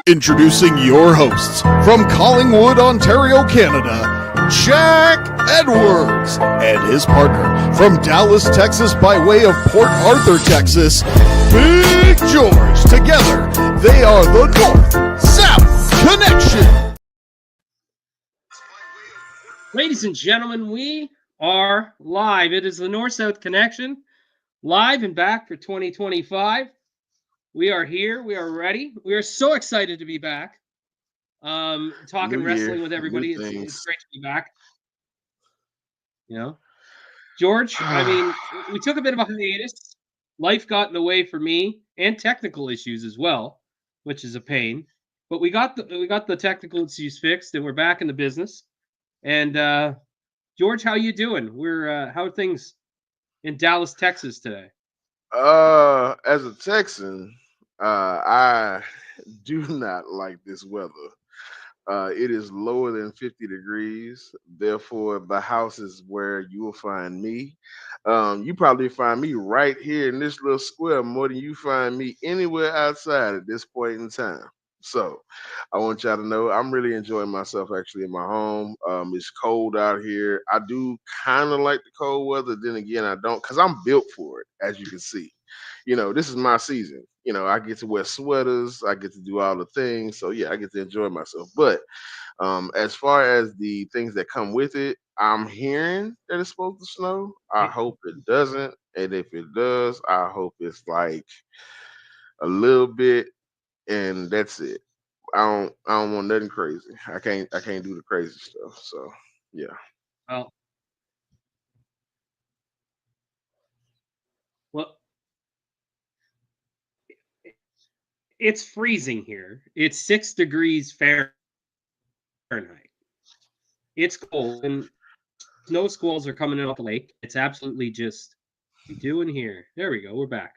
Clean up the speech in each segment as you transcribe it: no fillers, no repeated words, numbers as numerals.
Introducing your hosts from Collingwood, Ontario, Canada, Jack Edwards, and his partner from Dallas, Texas, by way of Port Arthur, Texas, Big George. Together, they are the North-South Connection. Ladies and gentlemen, we are live. It is the North-South Connection, live and back for 2025. We are here. We are ready. We are so excited to be back. Talking wrestling with everybody. It's great to be back. You know, George, I mean, we took a bit of a hiatus. Life got in the way for me and technical issues as well, which is a pain. But we got the technical issues fixed and we're back in the business. And George, how you doing? How are things in Dallas, Texas today? As a Texan, I do not like this weather. It is lower than 50 degrees. Therefore, the house is where you will find me. You probably find me right here in this little square more than you find me anywhere outside at this point in time. So I want y'all to know I'm really enjoying myself actually in my home. It's cold out here. I do kind of like the cold weather. Then again, I don't because I'm built for it, as you can see. This is my season. I get to wear sweaters. I get to do all the things. So yeah, I get to enjoy myself. But as far as the things that come with it, I'm hearing that it's supposed to snow. I hope it doesn't. And if it does, I hope it's like a little bit and that's it. I don't want nothing crazy. I can't do the crazy stuff. So yeah. Well, well, it's freezing here. It's 6 degrees Fahrenheit. It's cold, and snow squalls are coming in off the lake. It's absolutely just what we doing here. There we go. We're back.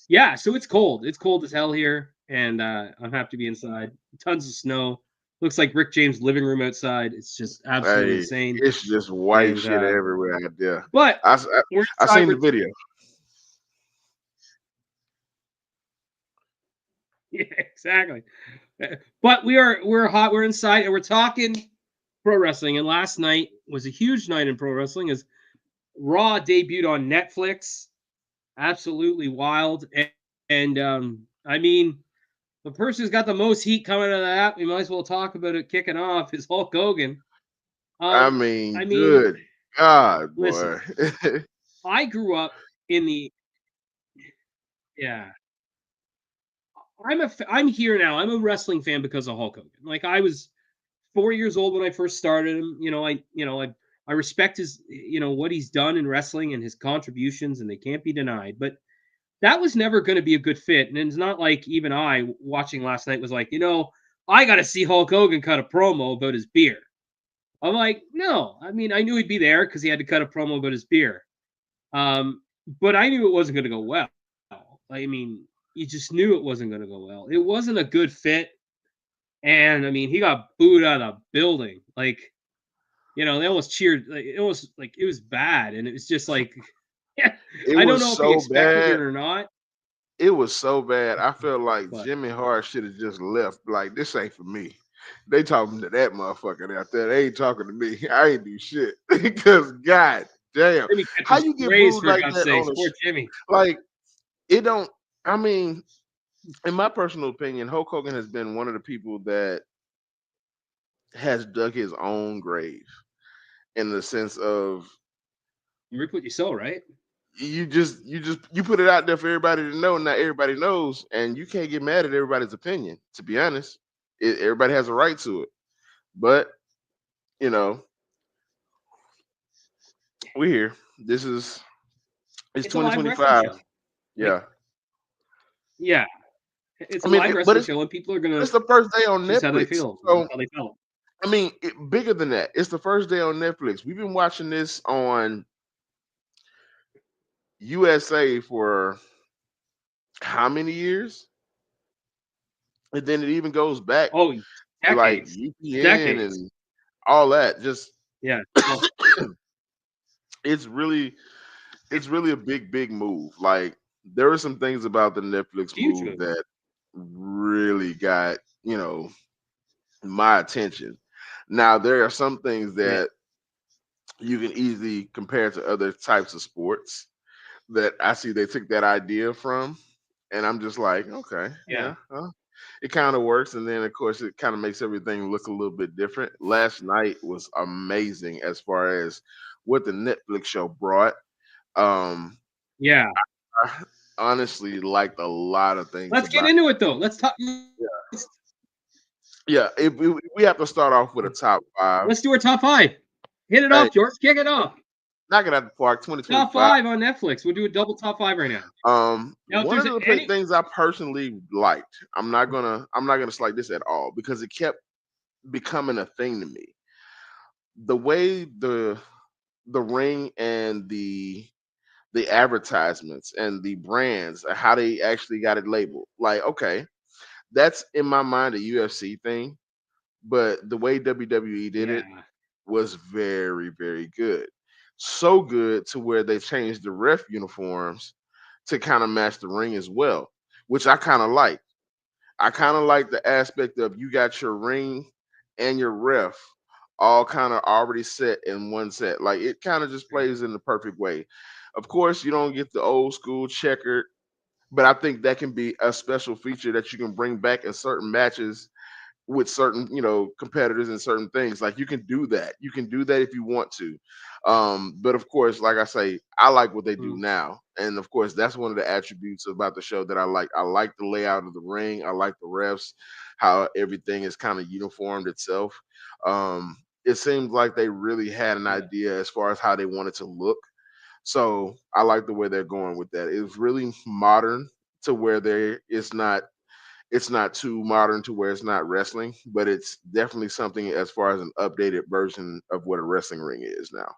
Yeah, so it's cold. It's cold as hell here, and I'm happy to be inside. Tons of snow. Looks like Rick James' living room outside. It's just absolutely insane. It's just white shit everywhere out there. But I seen the video. Yeah, exactly. But we're hot. We're inside, and we're talking pro wrestling. And last night was a huge night in pro wrestling as Raw debuted on Netflix. Absolutely wild. And I mean, the person who's got the most heat coming out of that, we might as well talk about it kicking off, is Hulk Hogan. I mean, good God, boy. Listen, I grew up in the I'm here now. I'm a wrestling fan because of Hulk Hogan. Like I was 4 years old when I first started him. I respect his what he's done in wrestling and his contributions, and they can't be denied. But that was never going to be a good fit. And it's not like even I watching last night was like, I got to see Hulk Hogan cut a promo about his beer. I'm like, no. I mean, I knew he'd be there because he had to cut a promo about his beer. But I knew it wasn't going to go well. I mean, you just knew it wasn't going to go well. It wasn't a good fit. And I mean, he got booed out of the building. Like, they almost cheered. Like, it was bad. And it was just like, I don't know if he expected it or not. It was so bad. I felt like Jimmy Hart should have just left. Like, this ain't for me. They talking to that motherfucker out there. They ain't talking to me. I ain't do shit. Because God damn. How you get booed like that on poor Jimmy. Like, it don't. I mean, in my personal opinion, Hulk Hogan has been one of the people that has dug his own grave in the sense of you reap what you sow, right? You put it out there for everybody to know. Not everybody knows, and you can't get mad at everybody's opinion. To be honest, everybody has a right to it. But we're here. It's 2025. Yeah. Yeah. It's a live wrestling show, and people are gonna. It's the first day on Netflix. How they feel. So, how they felt. I mean, bigger than that. It's the first day on Netflix. We've been watching this on USA for how many years? And then it even goes back to like UPN and all that. Just it's really a big move. Like there are some things about the Netflix move that really got, my attention. Now there are some things Yeah. that you can easily compare to other types of sports that I see they took that idea from, and I'm just like, okay, Yeah. yeah, it kind of works. And then of course it kind of makes everything look a little bit different. Last night was amazing as far as what the Netflix show brought. Um, Yeah. I honestly liked a lot of things Let's get about. into it though. Let's talk. Yeah, if we have to start off with a top five. Let's do our top five. Hit it Hey, off, George. Kick it off. knock it out the park. Top 2025. five on Netflix. We'll do a double top five right now. Now, if One there's of the any, things I personally liked, I'm not gonna slight this at all because it kept becoming a thing to me. The way the ring and the advertisements and the brands, how they actually got it labeled. Like, okay, that's in my mind a UFC thing, but the way WWE did it yeah, was very, very good. So good to where they changed the ref uniforms to kind of match the ring as well, which I kind of like. I kind of like the aspect of you got your ring and your ref all kind of already set in one set. Like it kind of just plays in the perfect way. Of course, you don't get the old school checkered, but I think that can be a special feature that you can bring back in certain matches with certain competitors and certain things. Like you can do that if you want to. But of course, like I say, I like what they do mm, now, and of course that's one of the attributes about the show that I like the layout of the ring. I like the refs, how everything is kind of uniformed itself. It seems like they really had an yeah. idea as far as how they wanted to look, so I like the way they're going with that. It's really modern to where it's not too modern to where it's not wrestling, but it's definitely something as far as an updated version of what a wrestling ring is now.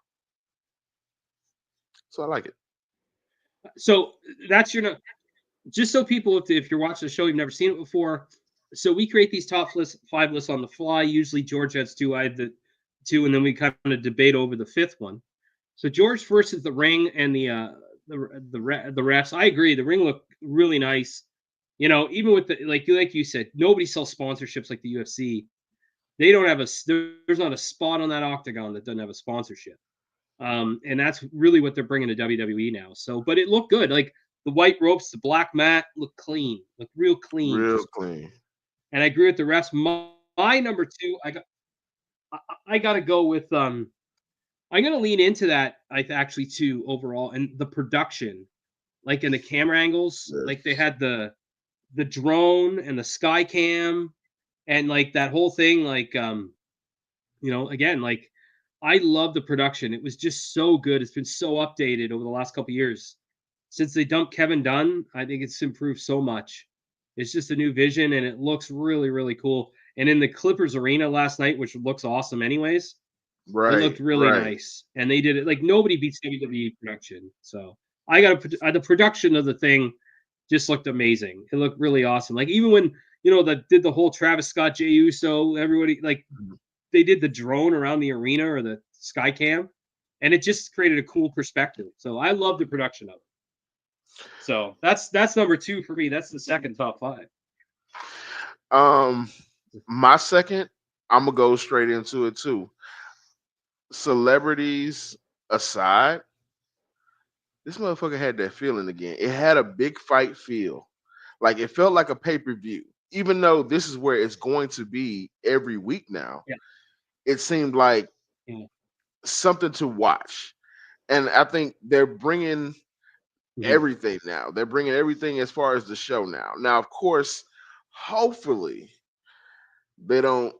So I like it. So that's your just so people, if you're watching the show, you've never seen it before. So we create these five lists on the fly. Usually George has two, I have the two, and then we kind of debate over the fifth one. So George first is the ring and the refs. I agree. The ring looked really nice. Even with the like you said, nobody sells sponsorships like the UFC. They don't have there's not a spot on that octagon that doesn't have a sponsorship. And that's really what they're bringing to WWE now. So, but it looked good. Like the white ropes, the black mat look clean, look real clean. Real Just clean. and I agree with the refs. My number two, I got to go with I'm gonna lean into that. I actually too overall and the production, like in the camera angles, like they Yes. had the drone and the sky cam and like that whole thing, like again, like I love the production. It was just so good. It's been so updated over the last couple years. Since they dumped Kevin Dunn, I think it's improved so much. It's just a new vision and it looks really, really cool. And in the Clippers arena last night, which looks awesome anyways, it Right. looked really Right. nice. And they did it like nobody beats WWE production. So the production of the thing just looked amazing. It looked really awesome. Like even when that did the whole Travis Scott, Jey Uso, everybody like Mhm. they did the drone around the arena or the sky cam, and it just created a cool perspective. So I love the production of it. So that's number two for me. That's the second top five. Um, my second, I'm gonna go straight into it too. Celebrities aside, this motherfucker had that feeling again. It had a big fight feel. Like it felt like a pay-per-view. Even though this is where it's going to be every week now, Yeah. it seemed like Yeah. something to watch. And I think they're bringing Mhm. everything now. They're bringing everything as far as the show now. Now, of course, hopefully they don't,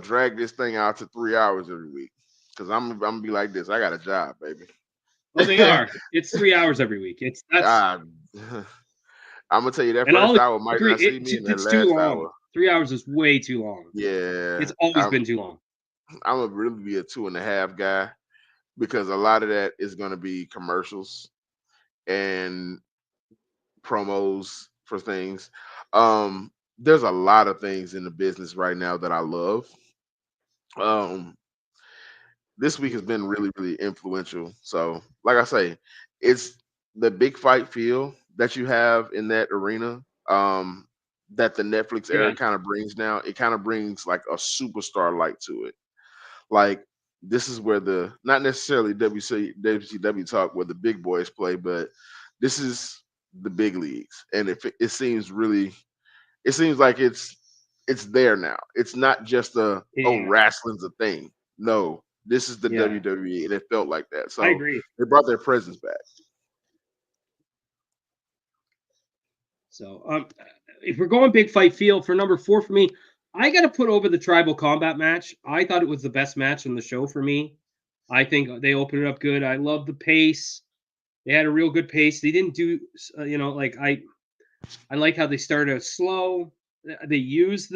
drag this thing out to 3 hours every week. Because I'm gonna be like this. I got a job, Oh, they baby. are. It's 3 hours every week. It's that's Ah, I'm gonna tell you that and first I'll hour might agree. not see me in that It's too last long. hour. 3 hours is way too long. Yeah, It's always been too long. I'm gonna really be a 2.5 guy because a lot of that is gonna be commercials and promos for things. There's a lot of things in the business right now that I love. Um, this week has been really, really influential. So, like I say, it's the big fight feel that you have in that arena. that the Netflix era Yeah. kind of brings now. It kind of brings like a superstar light to it. Like this is where the not necessarily WCW talk where the big boys play, but this is the big leagues, and it seems really, it seems like it's there now. It's not just a oh Yeah. wrestling's a thing. No, this is the Yeah. WWE, and it felt like that. I So agree. they brought their presence back. So, if we're going big fight feel for number 4 for me, I got to put over the tribal combat match. I thought it was the best match on the show for me. I think they opened it up good. I love the pace. They had a real good pace. They didn't do, like I like how they started out slow. They used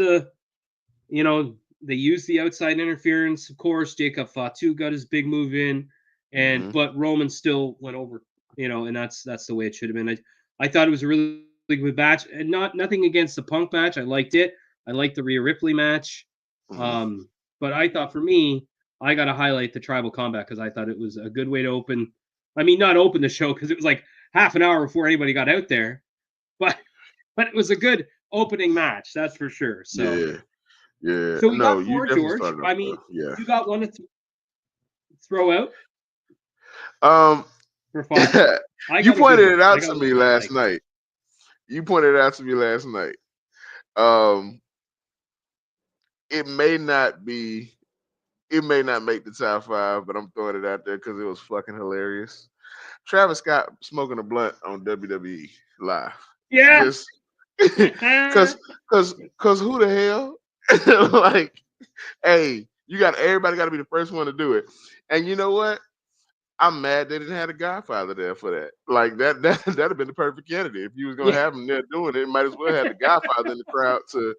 you know, they used the outside interference. Of course, Jacob Fatu got his big move in, Hmm. but Roman still went over. And that's the way it should have been. I thought it was a really good match, and nothing against the Punk match. I liked it. I liked the Rhea Ripley match. Hmm. Um, but I thought for me, I got to highlight the Tribal Combat because I thought it was a good way to open. I mean, not open the show because it was like half an hour before anybody got out there, but it was a good opening match. That's for sure. So. Yeah, yeah. So we No, got you 4, definitely George. started off I mean, well. Yeah. you got one to throw out Um, for 5? I you got a good pointed one. it I out got to one me I last like. night. You pointed it out to me last night. Um, it may not be, it may not make the top 5, but I'm throwing it out there because it was fucking hilarious. Travis Scott smoking a blunt on WWE live. Yeah. Just cause cause who the hell? Like, hey, everybody gotta be the first one to do it. And you know what? I'm mad they didn't have a Godfather there for that. Like that'd have been the perfect candidate. If you was gonna Yeah. have him there doing it, might as well have the Godfather in the crowd to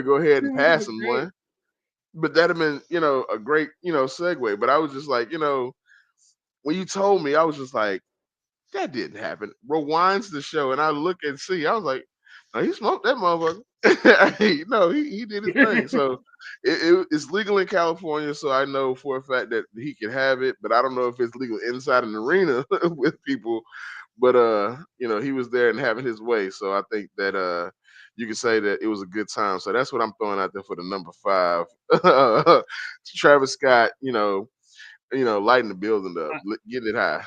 go ahead and That would have pass been him great. one. But that'd have been, a great, segue. But I was just like, when you told me, I was just like, that didn't happen. Rewinds the show, and I look and see. I was like, no, he smoked that motherfucker. Hey, no, he did his thing. So it's legal in California. So I know for a fact that he can have it, but I don't know if it's legal inside an arena with people. But he was there and having his way. So I think that you could say that it was a good time. So that's what I'm throwing out there for the number 5. Travis Scott, lighting the building up, I, getting it high.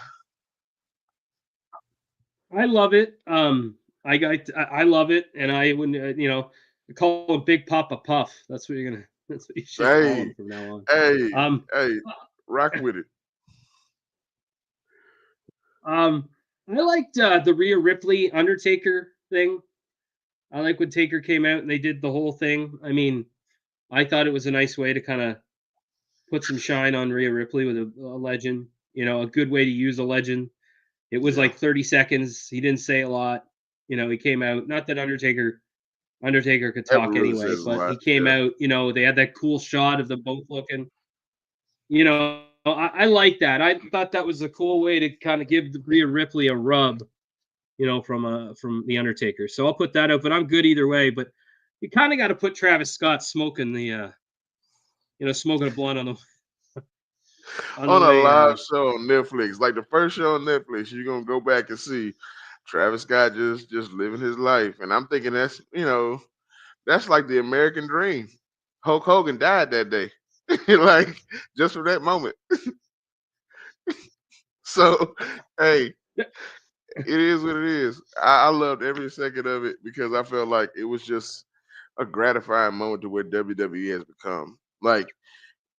I love it. I love it, and I wouldn't, call him Big Papa Puff. That's what you're gonna. That's what you should call him Hey, from now on. hey, Um, hey, rock with it. um, I liked the Rhea Ripley Undertaker thing. I like when Taker came out and they did the whole thing. I mean, I thought it was a nice way to kind of put some shine on Rhea Ripley with a legend. A good way to use a legend. It was Yeah, like 30 seconds. He didn't say a lot. He came out. Not that Undertaker could never talk really anyway, says a but lot. he came Yeah, out. They had that cool shot of them both looking. I like that. I thought that was a cool way to kind of give Rhea Ripley a rub. From the Undertaker. So I'll put that up. But I'm good either way. But you kind of got to put Travis Scott smoking smoking a blunt on the on a way. live show on Netflix, like the first show on Netflix, you're gonna go back and see Travis Scott just living his life, and I'm thinking that's like the American dream. Hulk Hogan died that day, like just for that moment. So, hey, it is what it is. I loved every second of it because I felt like it was just a gratifying moment to where WWE has become. Like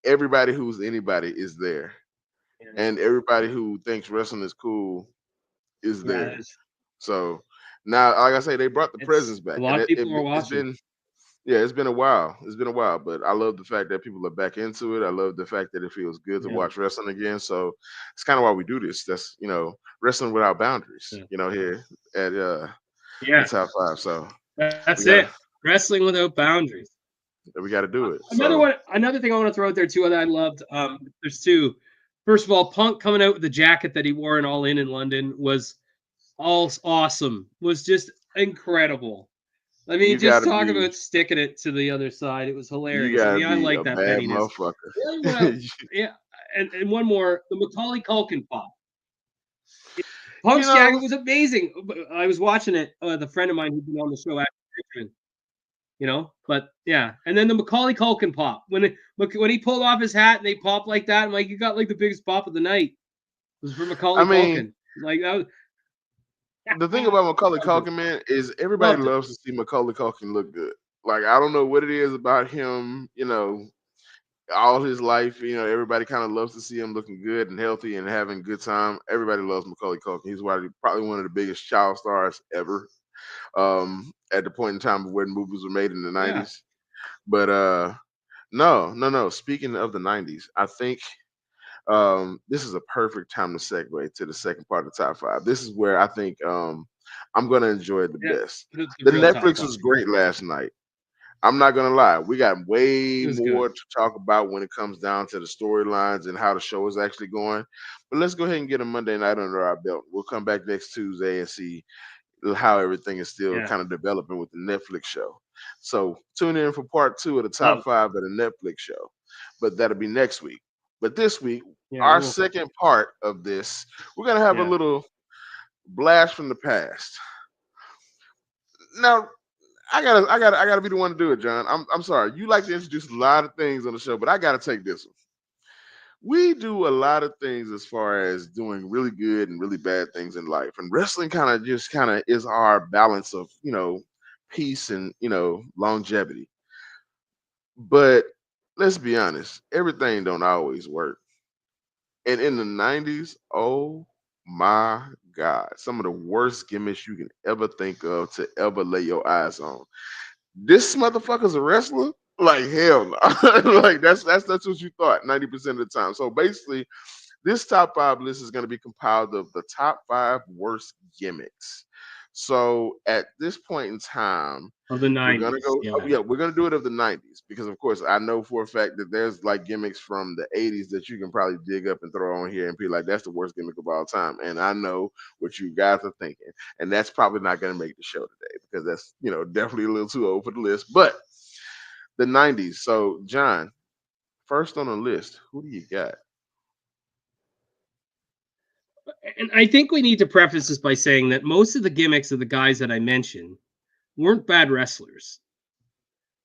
everybody who's anybody is there, and everybody who thinks wrestling is cool is Yeah, there. So now, like I say, they brought the it's presence a back, and lot of people are it's watching. been, yeah, it's been a while. It's been a while, but I love the fact that people are back into it. I love the fact that it feels good to Yeah, watch wrestling again. So it's kind of why we do this. That's wrestling without boundaries. yeah, Here at the yeah. top 5. So we That's gotta it. Wrestling without boundaries. we gotta do it. Another So one, another thing I want to throw out there too that I loved. There's two. First of all, Punk coming out with the jacket that he wore in All In London was all awesome. Was just incredible. I mean, you just gotta talk be about sticking it to the other side. It was you hilarious. I gotta mean, I be like a that bad pettiness. motherfucker. The other one, yeah, and one more, the Macaulay Culkin pop. you Punk's jacket know, was amazing. I was watching it. The friend of mine who'd been on the show, actually, But yeah, and then the Macaulay Culkin pop when he pulled off his hat and they popped like that. I'm like, you got like the biggest pop of the night. It was for I Macaulay mean, Culkin. Like that was the thing about Macaulay loved him. Culkin, man, is everybody Loved him. loves to see Macaulay Culkin look good. Like I don't know what it is about him, all his life, everybody kind of loves to see him looking good and healthy and having a good time. Everybody loves Macaulay Culkin. He's probably one of the biggest child stars ever. At the point in time of when movies were made in the Yeah, '90s. But no, no, no. Speaking of the '90s, I think this is a perfect time to segue to the second part of the top five. This is where I think I'm gonna enjoy it the yeah. best. But it's the The real top Netflix five. was great last night. I'm not gonna lie, we got It way was good. more to talk about when it comes down to the storylines and how the show is actually going. But let's go ahead and get a Monday night under our belt. We'll come back next Tuesday and see how everything is still Yeah, kind of developing with the Netflix show. So tune in for part two of the love top it. five of the Netflix show. But that'll be next week. But this week, Yeah, our well, second part of this, we're gonna have a yeah. little blast from the past. Now, I gotta be the one to do it, John. I'm sorry. You like to introduce a lot of things on the show, but I gotta take this one. We do a lot of things as far as doing really good and really bad things in life, and wrestling kind of is our balance of peace and longevity. But let's be honest, everything don't always work. And in the '90s, oh my God, some of the worst gimmicks you can ever think of to ever lay your eyes on. This motherfucker's a wrestler? Like hell no. Like that's what you thought 90% of the time. So basically, this top five list is going to be compiled of the top five worst gimmicks. So at this point in time, Of the we're gonna '90s. go. Oh, Yeah. yeah, we're gonna do it of the '90s because, of course, I know for a fact that there's like gimmicks from the '80s that you can probably dig up and throw on here and be like, "That's the worst gimmick of all time." And I know what you guys are thinking, and that's probably not gonna make the show today because that's definitely a little too old for the list. But the '90s. So, John, first on the list, who do you got? And I think we need to preface this by saying that most of the gimmicks of the guys that I mentioned weren't bad wrestlers.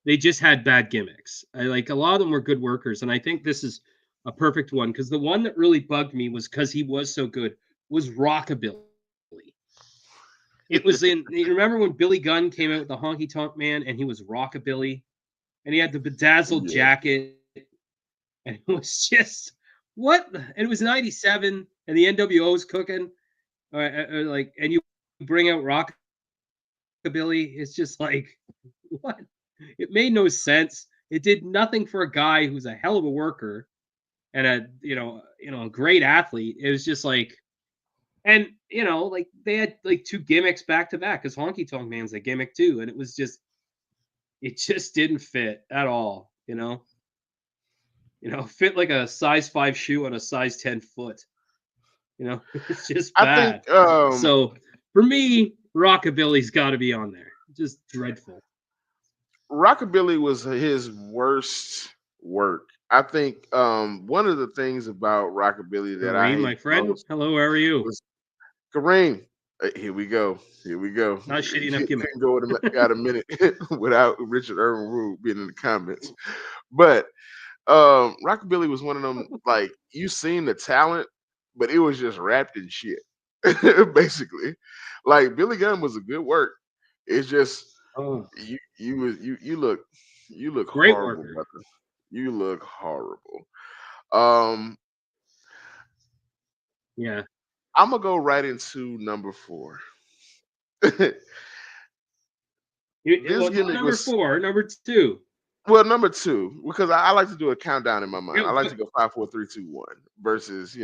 They just had bad gimmicks. Like a lot of them were good workers, and I think this is a perfect one because the one that really bugged me was because he was so good was Rockabilly. It was in. You remember when Billy Gunn came out with the Honky Tonk Man, and he was Rockabilly, and he had the bedazzled Yeah, jacket, and it was just what? And it was '97, and the NWO was cooking, like, and you bring out Rockabilly, it's just like what? It made no sense. It did nothing for a guy who's a hell of a worker and a great athlete. It was just like, and like they had like two gimmicks back to back because Honky Tonk Man's a gimmick too, and it just didn't fit at all. Fit like a size 5 shoe on a size 10 foot. It's just I bad. think So for me, Rockabilly's got to be on there. Just dreadful. Rockabilly was his worst work. I think one of the things about Rockabilly that I Kareem, hate my the friend, most hello, how are you? was Kareem. Here we go. Here we go. Not a shitty enough gimmick. Couldn't go got a minute without Richard Irvin Rule being in the comments. But Rockabilly was one of them, like you seen the talent, but it was just wrapped in shit. Basically. Like Billy Gunn was a good work. It's just Oh, you look great horrible, worker. brother. You look horrible. Um, Yeah. I'm gonna go right into number four. This Well, not gimmick number was four, number two. well, number two, because I like to do a countdown in my mind. Yeah, I like to go five, four, three, two, one versus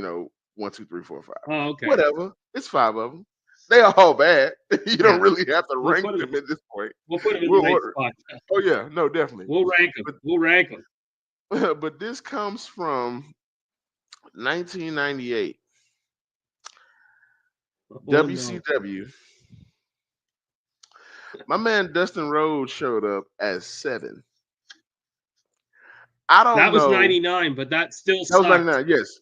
one, two, three, four, five. oh, okay. Whatever. It's five of them. They are all bad. You don't Yeah. really have to We'll rank put him. them at this point. We'll put him in the We'll right order. spot. Oh yeah, no, definitely. We'll rank him. But We'll rank him. but this comes from 1998. Oh no, WCW. My man Dustin Rhodes showed up as 7. I don't that was know. '99, but that still That was sucked. 99. Yes.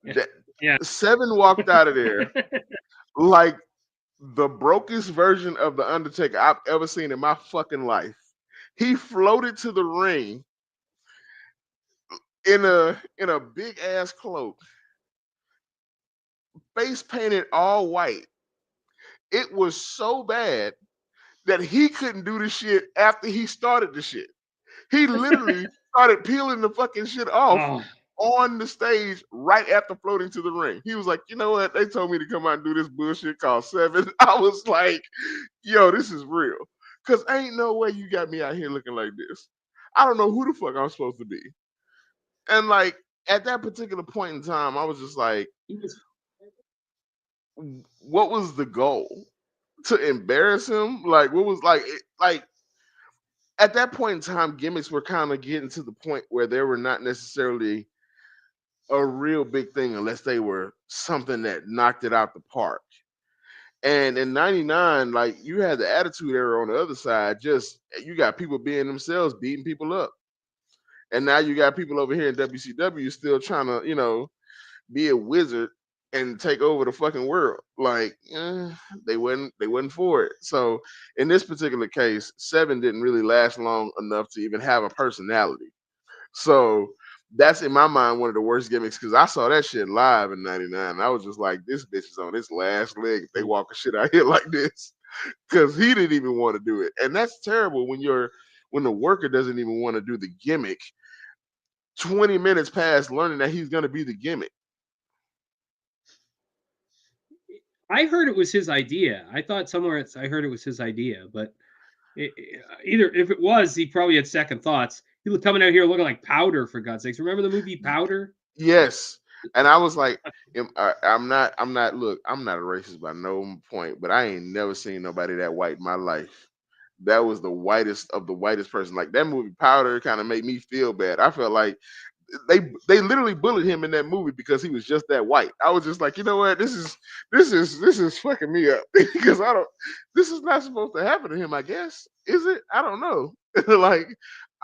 Yeah. That Yeah. 7 walked out of there like the brokest version of the Undertaker I've ever seen in my fucking life. He floated to the ring in a big ass cloak, face painted all white. It was so bad that he couldn't do the shit after he started the shit. He literally started peeling the fucking shit off Oh, on the stage right after floating to the ring. He was like, you know what? They told me to come out and do this bullshit called Seven. I was like, yo, this is real. Cause ain't no way you got me out here looking like this. I don't know who the fuck I'm supposed to be. And like at that particular point in time, I was just like, he was. what was the goal? To embarrass him? Like what was like at that point in time, gimmicks were kind of getting to the point where they were not necessarily a real big thing unless they were something that knocked it out the park. And in '99, like you had the Attitude Era on the other side, just you got people being themselves, beating people up. And now you got people over here in WCW still trying to, be a wizard and take over the fucking world. Like, they wasn't for it. So in this particular case, Seven didn't really last long enough to even have a personality. So that's in my mind one of the worst gimmicks because I saw that shit live in '99. I was just like, this bitch is on its last leg if they walk a shit out here like this. Because he didn't even want to do it. And that's terrible when the worker doesn't even want to do the gimmick 20 minutes past learning that he's gonna be the gimmick. I heard it was his idea. I thought I heard it was his idea, but either if it was, he probably had second thoughts. He was coming out here looking like powder for God's sakes. Remember the movie Powder? Yes. And I was like, look, I'm not a racist by no point, but I ain't never seen nobody that white in my life. That was the whitest of the whitest person. Like that movie Powder kind of made me feel bad. I felt like they literally bullied him in that movie because he was just that white. I was just like, you know what, this is fucking me up because I don't. This is not supposed to happen to him. I guess is it? I don't know. Like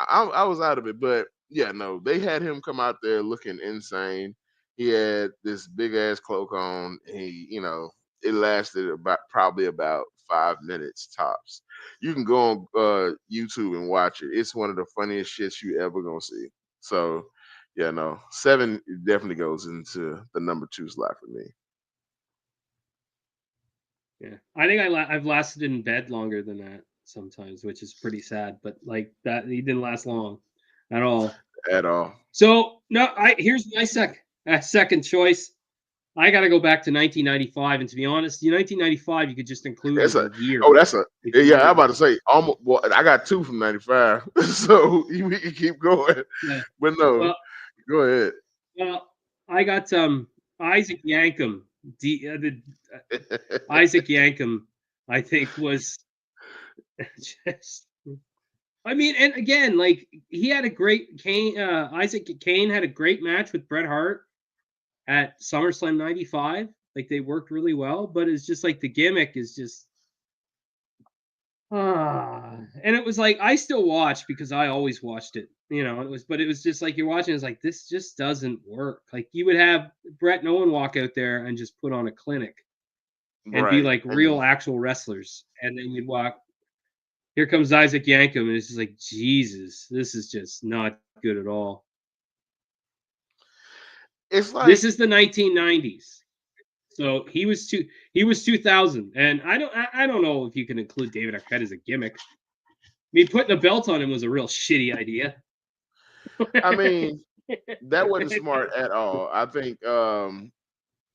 I was out of it, but yeah, no, they had him come out there looking insane. He had this big ass cloak on. It lasted probably about 5 minutes tops. You can go on YouTube and watch it. It's one of the funniest shits you ever gonna see. So yeah, no, Seven definitely goes into the number 2 slot for me. Yeah, I think I've lasted in bed longer than that sometimes, which is pretty sad. But like that, he didn't last long at all. At all. So no, here's my second choice. I got to go back to 1995, and to be honest, 1995 you could just include That's as a a year. that's a yeah. I'm about to say almost. Well, I got 2 from '95, so we can keep going. Yeah. But no, Well, go ahead. well, I got Isaac Yankem. Isaac Yankem, I think was just. I mean, and again, like he had a great Isaac Kane had a great match with Bret Hart at SummerSlam '95. Like they worked really well, but it's just like the gimmick is just and it was like I still watch because I always watched it, but it was just like you're watching, it's like this just doesn't work. Like you would have Brett and Owen walk out there and just put on a clinic and be Right. like real actual wrestlers. And then you'd walk, here comes Isaac Yankem, and it's just like, Jesus, this is just not good at all. It's like This is the 1990s. So he was 2000, and I don't know if you can include David Arquette as a gimmick. I mean, putting a belt on him was a real shitty idea. I mean, that wasn't smart at all. I think you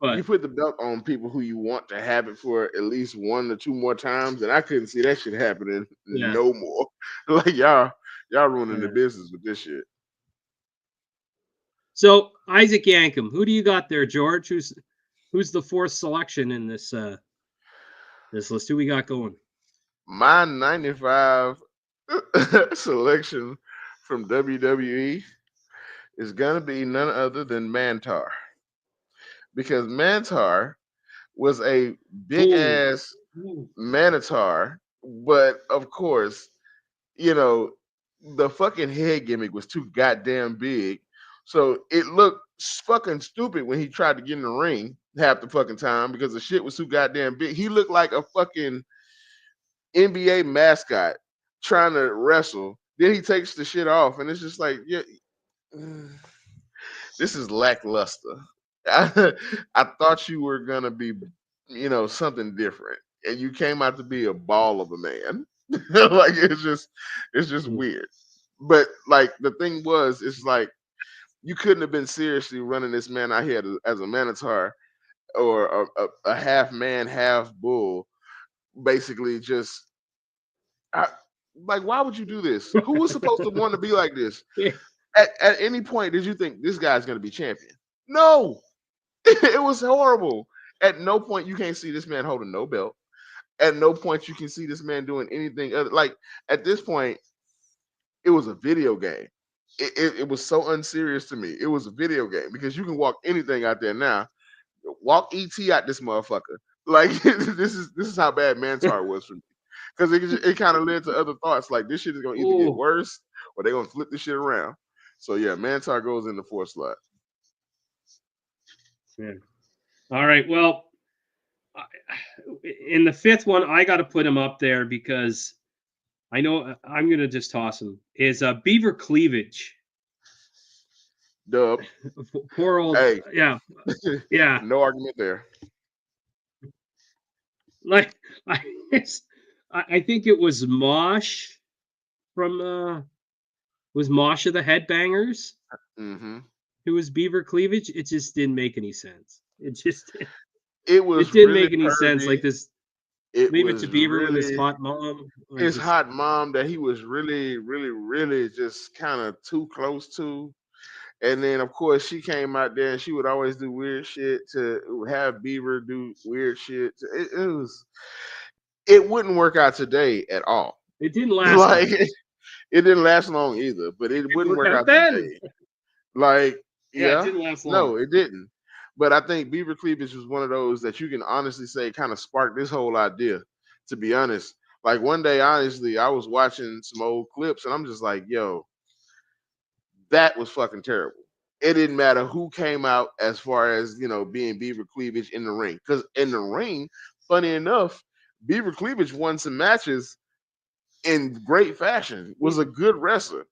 But put the belt on people who you want to have it for at least 1 or 2 more times, and I couldn't see that shit happening yeah, no more. Like y'all ruining the yeah. business with this shit. So Isaac Yankem, who do you got there, George? Who's the fourth selection in this this list? Who we got going? My '95 selection from WWE is gonna be none other than Mantar, because Mantar was a big Ooh. ass Ooh. Manitar, but of course, you know, the fucking head gimmick was too goddamn big. So it looked fucking stupid when he tried to get in the ring half the fucking time because the shit was too goddamn big. He looked like a fucking NBA mascot trying to wrestle Then he takes the shit off, and it's just like, yeah, this is lackluster. I thought you were gonna be, something different, and you came out to be a ball of a man. Like it's just Mm. weird. But like the thing was, it's like you couldn't have been seriously running this man out here as a Minotaur or a half man, half bull, basically just. I, like, why would you do this? Who was supposed to want to be like this? Yeah. At any point, did you think this guy's going to be champion? No, it was horrible. At no point you can't see this man holding no belt. At no point you can see this man doing anything other. Like at this point, it was a video game. It was so unserious to me. It was a video game because you can walk anything out there now. Walk ET out this motherfucker. Like this is how bad Mantar was for me. Because it kind of led to other thoughts like this shit is gonna either get Ooh, worse or they're gonna flip this shit around. So yeah, Mantar goes in the fourth slot. yeah. All right. Well, in the fifth one, I got to put him up there because I know I'm gonna just toss him. Is Beaver Cleavage. Dub. Poor old, Hey, yeah, yeah. no argument there. Like I, I think it was Mosh from was Mosh of the Headbangers Hmm. who was Beaver Cleavage. It just didn't make any sense. It It was didn't really make any sense. Like pervy. this, It leave it to was Beaver and his really hot mom, or his just hot mom that he was really, really, really just kind of too close to. And then of course she came out there and she would always do weird shit to have Beaver do weird shit. It wouldn't work out today at all. it didn't last Like long. it didn't last long either, but it Didn't wouldn't work work out out then. today. Like, Yeah, it yeah, didn't last no, long. it didn't. But I think Beaver Cleavage was one of those that you can honestly say kind of sparked this whole idea, to be honest. Like one day, honestly, I was watching some old clips and I'm just like, yo, that was fucking terrible. It didn't matter who came out as far as, being Beaver Cleavage in the ring. Because in the ring, funny enough, Beaver Cleavage won some matches in great fashion, was a good wrestler.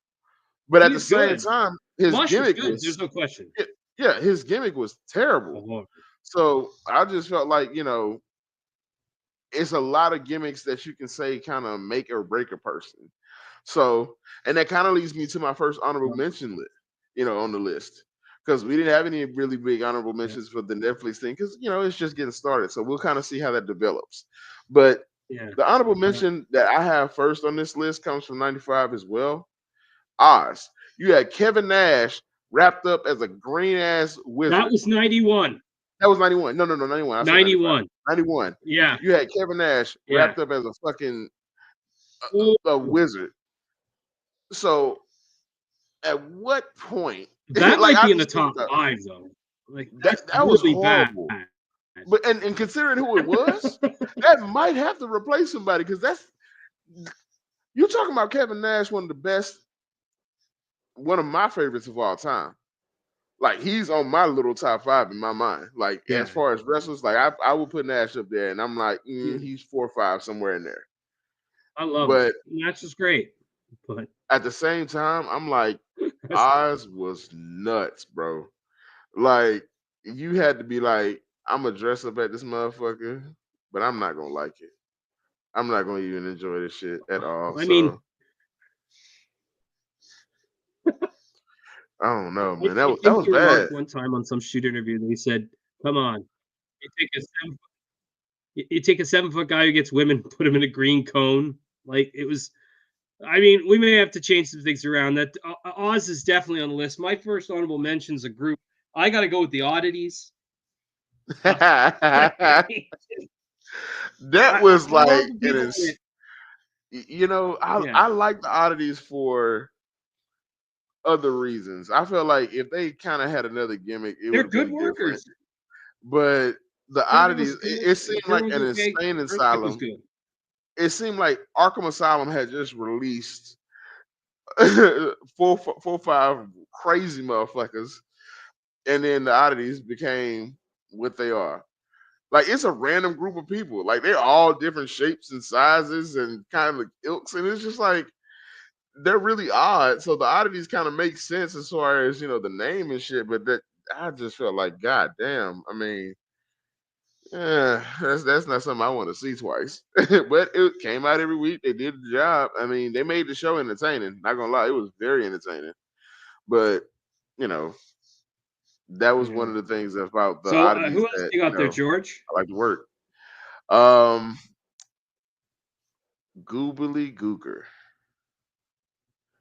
But at the He's same good. time, his Mosh was gimmick good. There's was no question. yeah, his gimmick was terrible. Oh, So I just felt like, it's a lot of gimmicks that you can say kind of make or break a person. So, and that kind of leads me to my first honorable mention list, on the list. Because we didn't have any really big honorable yeah, mentions for the Netflix thing, because it's just getting started. So we'll kind of see how that develops. But yeah. the honorable Yeah. mention that I have first on this list comes from 95 as well. Oz. You had Kevin Nash wrapped up as a green ass That wizard. was 91. That was 91. No, 91. I said 95. 91. 91. Yeah, You had Kevin Nash yeah. wrapped up as a fucking Oh, a wizard. So at what point, that like might I be in the just think top about five though. Like that's that was really bad. horrible. But and considering who it was, that might have to replace somebody because that's you're talking about Kevin Nash, one of the best, one of my favorites of all time. Like he's on my little top five in my mind. Like as Yeah, far as wrestlers, like I would put Nash up there, and I'm like, yeah. he's 4 or 5 somewhere in there. I love him. But That's just great. But at the same time, I'm like, Oz was nuts, bro. Like you had to be like, I'm gonna dress up at this motherfucker, but I'm not gonna like it. I'm not gonna even enjoy this shit at all. I mean, So I don't know, I man. That was that think was he bad. remarked one time on some shoot interview that he said, "Come on, you take a 7 foot, you take a 7 foot guy who gets women, put him in a green cone." Like it was. I mean, we may have to change some things around. That Oz is definitely on the list. My first honorable mention's a group. I got to go with the Oddities. That was I like love the it people in is. it. I Yeah, I like the oddities for other reasons. I feel like if they kind of had another gimmick, it they're would have good been different. workers. But the Trigger oddities, was good. it seemed Trigger like was an okay. insane Earthquake was asylum. good. It seemed like Arkham Asylum had just released 5 crazy motherfuckers, and then the oddities became what they are. Like it's a random group of people. Like they're all different shapes and sizes and kind of ilks, and it's just like they're really odd. So the oddities kind of make sense as far as the name and shit. But that I just felt like, God damn. I mean, yeah, that's not something I want to see twice. But it came out every week. They did the job. I mean, they made the show entertaining. Not gonna lie, it was very entertaining. But you know, that was one Yeah. of the things about the So oddities who else that you got there, George? I like to work. Um, Goobly Gooker.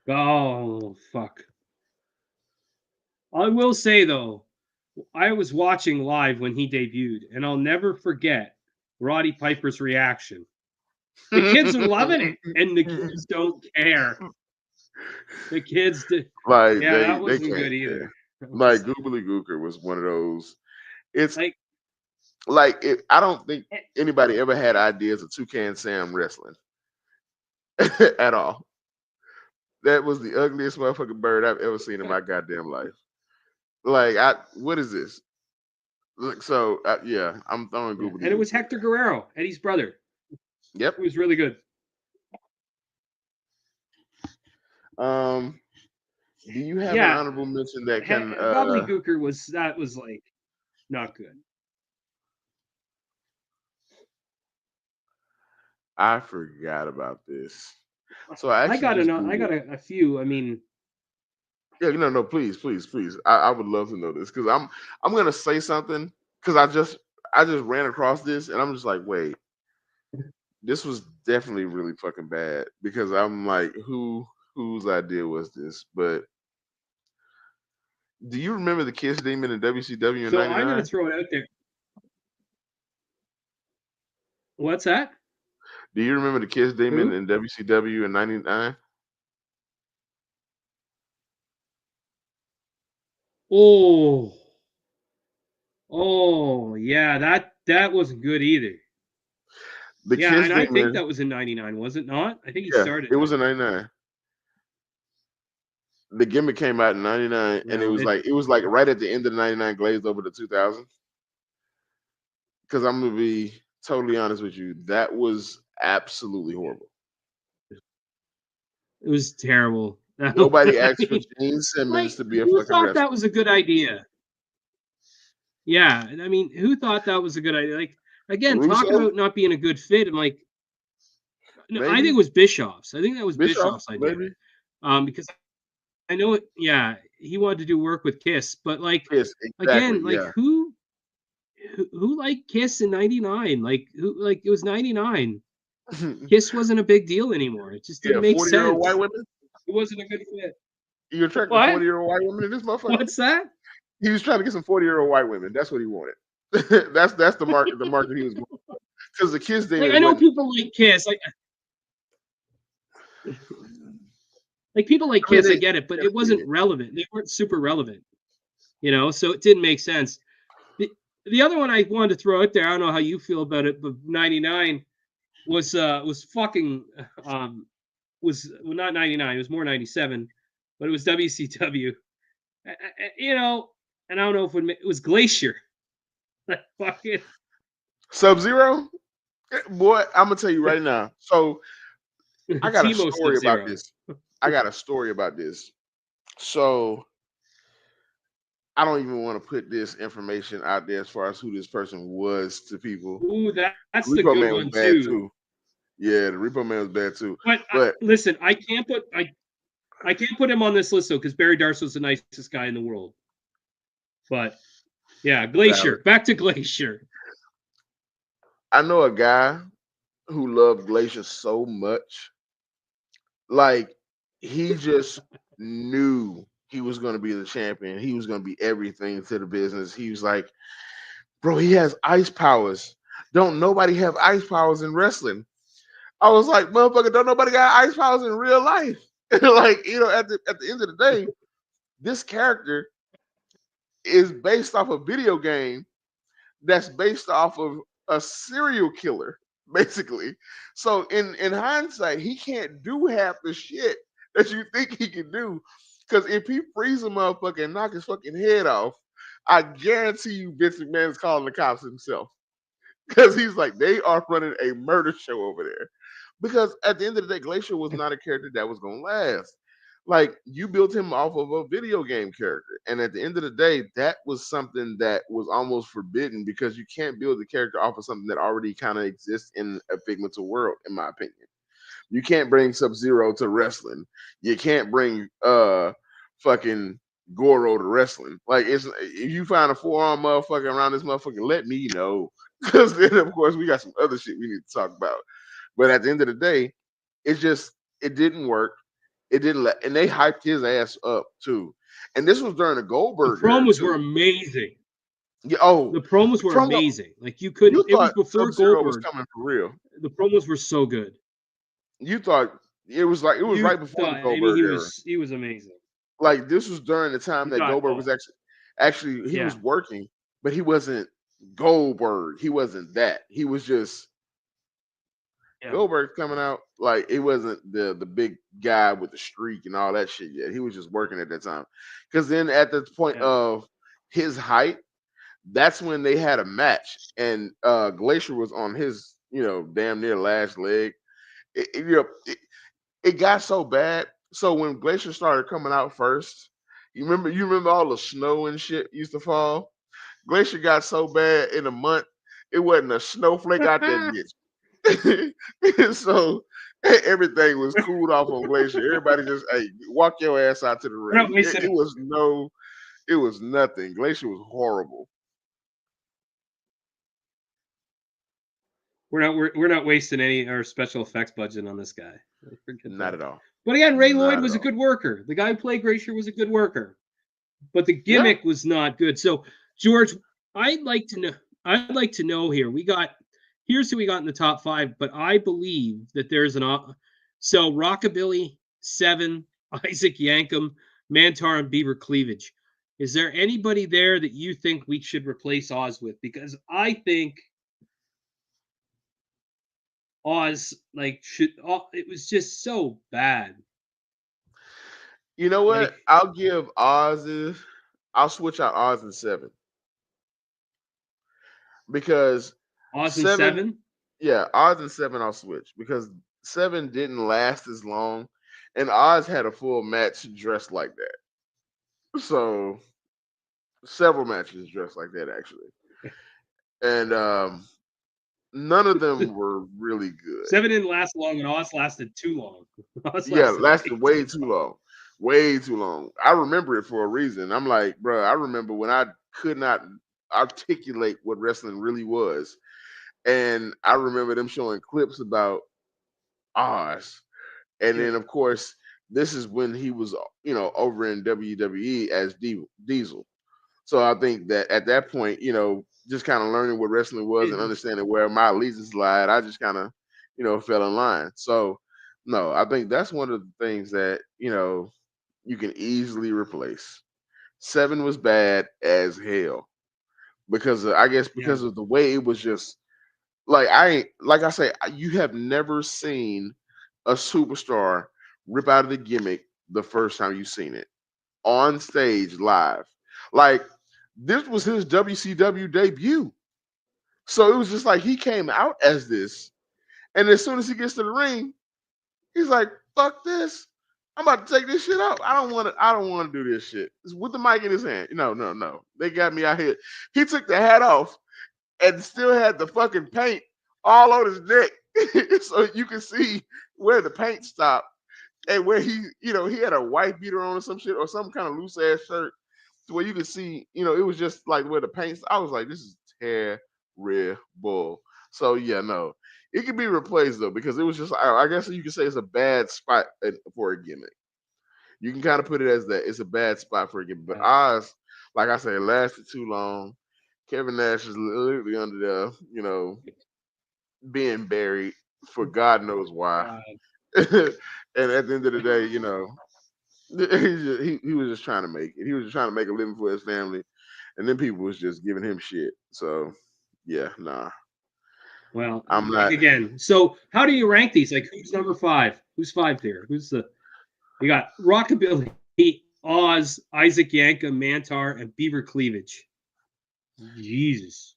Oh fuck! I will say though, I was watching live when he debuted, and I'll never forget Roddy Piper's reaction. The kids are loving it, and the kids don't care. The kids, Like yeah, that they wasn't can't good either. care. That Like was Goobly Gooker was one of those. It's like, like I don't think eh, anybody ever had ideas of Toucan Sam wrestling at all. That was the ugliest motherfucking bird I've ever seen in my goddamn life. Like, what is this? Look, so yeah, I'm throwing yeah, Goobly and it was Goober. Hector Guerrero, Eddie's brother. Yep. It was really good. Um, do you have an Yeah, honorable mention that can? Gobbledygooker was like not good. I forgot about this. So I actually just I got googled. a few. I mean, Yeah, no, please, please, please. I would love to know this because I'm gonna say something because I just ran across this and I'm just like, wait, this was definitely really fucking bad because I'm like, whose idea was this? But do you remember the Kiss Demon in WCW in so I'm gonna '99? throw it out there. What's that? Do you remember the Kiss Demon Who? in WCW in '99? Oh, oh, yeah. That wasn't good either. The Yeah, Kiss and I think Demon, that was in '99, was it not? I think he yeah, started it was in '99. '99. The gimmick came out in '99, and No, that it was like right at the end of the '99, glazed over to 2000. Because I'm gonna be totally honest with you, that was absolutely horrible. it was terrible. Nobody I asked for mean, Gene Simmons like, to be a who fucking thought that wrestler. was a good idea? Yeah, and I mean, who thought that was a good idea? Like, again, talk Russo, about not being a good fit. I'm like, no, I think maybe it was Bischoff's. I think that was Bischoff, Bischoff's idea. maybe. Because I know it. Yeah, he wanted to do work with Kiss, but like, Yes, exactly. again, like Yeah. who liked Kiss in '99? Like, who like it was '99. Kiss wasn't a big deal anymore. It just Yeah, didn't make 40-year-old white sense. women. It wasn't a good fit. You attracting What? 40-year-old white women in this motherfucker? What's that? He was trying to get some 40-year-old white women. That's what he wanted. That's the market he was going because the Kiss Like, Demon I know wasn't. people like Kiss. Like people like I mean, Kiss, I get it, but it wasn't relevant. They weren't super relevant, so it didn't make sense. The the other one I wanted to throw out there, I don't know how you feel about it, but '99 was fucking was well, not '99, it was more '97, but it was WCW. And I don't know if it was Glacier. Fucking Sub-Zero, boy. I'm gonna tell you right now. So I got a Timo story Sub about Zero. this. I got a story about this. So I don't even want to put this information out there as far as who this person was to people. Ooh, that's the Repo good Man was one bad too. too. Yeah, the Repo Man was bad too. But But listen, I can't put him on this list though because Barry Darso's the nicest guy in the world. But yeah, valid. Glacier. Back to Glacier. I know a guy who loved Glacier so much. Like he just knew he was going to be the champion. He was going to be everything to the business. He was like, bro, he has ice powers. Don't nobody have ice powers in wrestling? I was like, motherfucker, don't nobody got ice powers in real life. Like, at the end of the day, this character is based off a video game that's based off of a serial killer, basically. So in hindsight, he can't do half the shit that you think he can do. Because if he frees a motherfucker and knock his fucking head off, I guarantee you Vince McMahon's calling the cops himself. Because he's like, they are running a murder show over there. because at the end of the day, Glacier was not a character that was gonna last. Like you built him off of a video game character, and at the end of the day, that was something that was almost forbidden because you can't build a character off of something that already kind of exists in a Figmental world, in my opinion. You can't bring Sub Zero to wrestling. You can't bring fucking Goro to wrestling. Like it's if you find a forearm motherfucker around this motherfucker, let me know. Because then of course we got some other shit we need to talk about. But at the end of the day, it didn't work. It didn't let, and they hyped his ass up too. And this was during the The Goldberg era promos were too. amazing. Yeah, oh, The promos the were promo. amazing. Like you couldn't. You It was thought before Sub Zero was Goldberg. coming for real. The promos were so good. You thought it was like it was You right before the thought. I mean, Goldberg era. he was amazing. Like this was during the time You that thought, Goldberg was oh actually he was yeah, working, but he wasn't Goldberg. He wasn't that. He was just yeah, Goldberg coming out. Like it wasn't the big guy with the streak and all that shit yet. He was just working at that time. Because then at the point yeah. of his height, that's when they had a match, and Glacier was on his damn near last leg. It got so bad. So when Glacier started coming out first, you remember all the snow and shit used to fall. Glacier got so bad in a month, it wasn't a snowflake out that bitch. So everything was cooled off on Glacier. Everybody just hey, walk your ass out to the We're not ring. wasting. It was nothing. Glacier was horrible. We're not wasting any our special effects budget on this guy. Forget Not that. at all. But again, Ray Lloyd Not at was a all. good worker. The guy who played Glacier was a good worker, but the Yeah. gimmick was not good. So George, I'd like to know. I'd like to know here. Here's who we got in the top 5, but I believe that there's so Rockabilly, Seven, Isaac Yankem, Mantar, and Beaver Cleavage. Is there anybody there that you think we should replace Oz with? Because I think Oz it was just so bad. You know what? Like I'll switch out Oz and Seven because Oz and Seven, Seven. yeah, Oz and Seven I'll switch because Seven didn't last as long, and Oz had a full match dressed like that. So several matches dressed like that actually, and none of them were really good. Seven didn't last long, and Oz lasted too long. Oz Yeah, lasted lasted way way too long. Way too long. I remember it for a reason. I'm like, bro, I remember when I could not articulate what wrestling really was. And I remember them showing clips about Oz. And Yeah, then, of course, this is when he was, over in WWE as Diesel. So I think that at that point, just kind of learning what wrestling was and and understanding where my allegiance lied, I just kind of, fell in line. So no, I think that's one of the things that, you can easily replace. Seven was bad as hell because I guess yeah, because of the way it was just like I say, you have never seen a superstar rip out of the gimmick the first time you've seen it on stage live. Like this was his WCW debut. So it was just like he came out as this. And as soon as he gets to the ring, he's like, fuck this. I'm about to take this shit out. I don't want to do this shit. It's with the mic in his hand. No, no, no. They got me out here. He took the hat off and still had the fucking paint all on his neck. So you can see where the paint stopped and where he had a white beater on or some shit or some kind of loose ass shirt to where you could see, it was just like where the paint's. I was like, this is terrible. So yeah, no, it can be replaced though because it was just. I guess you could say it's a bad spot for a gimmick. You can kind of put it as that. It's a bad spot for a gimmick. But Oz, like I said, lasted too long. Kevin Nash is literally under there, being buried for God knows why. God. And at the end of the day, he was just trying to make it. He was just trying to make a living for his family, and then people was just giving him shit. So, yeah, nah, Well, I'm like not. again. So how do you rank these? Like, who's number 5? Who's 5 here? You got Rockabilly, Oz, Isaac Yankem, Mantar, and Beaver Cleavage. Jesus.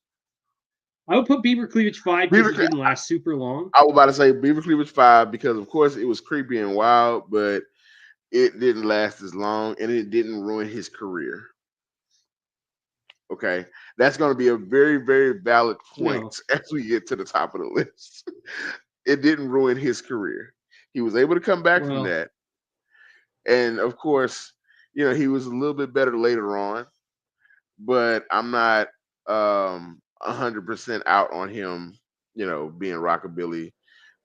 I would put Beaver Cleavage 5 because Beaver it didn't last super long. I was about to say Beaver Cleavage 5 because, of course, it was creepy and wild, but it didn't last as long and it didn't ruin his career. Okay. That's going to be a very, very valid point No. as we get to the top of the list. It didn't ruin his career. He was able to come back from Well, that. And, of course, he was a little bit better later on, but I'm not 100% out on him, being rockabilly.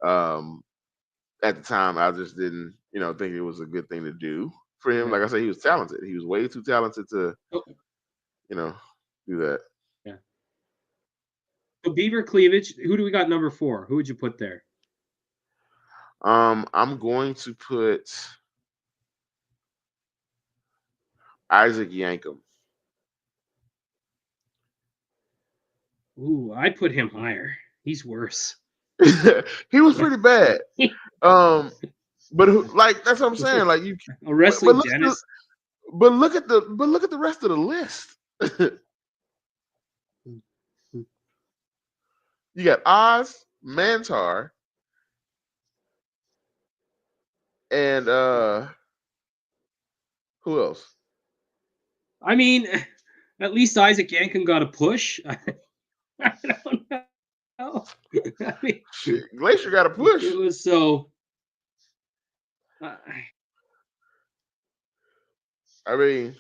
At the time, I just didn't, think it was a good thing to do for him. yeah. Like I said, he was talented. He was way too talented to, Oh, do that. yeah. So Beaver Cleavage, who do we got number 4? Who would you put there? I'm going to put Isaac Yankem. Ooh, I'd put him higher. He's worse. He was pretty bad. But that's what I'm saying. Like you, A wrestling look dentist. but look at the rest of the list. You got Oz, Mantar, and who else? I mean, at least Isaac Yankem got a push. I don't know. I mean, Shit, Glacier got a push. it was so. I mean,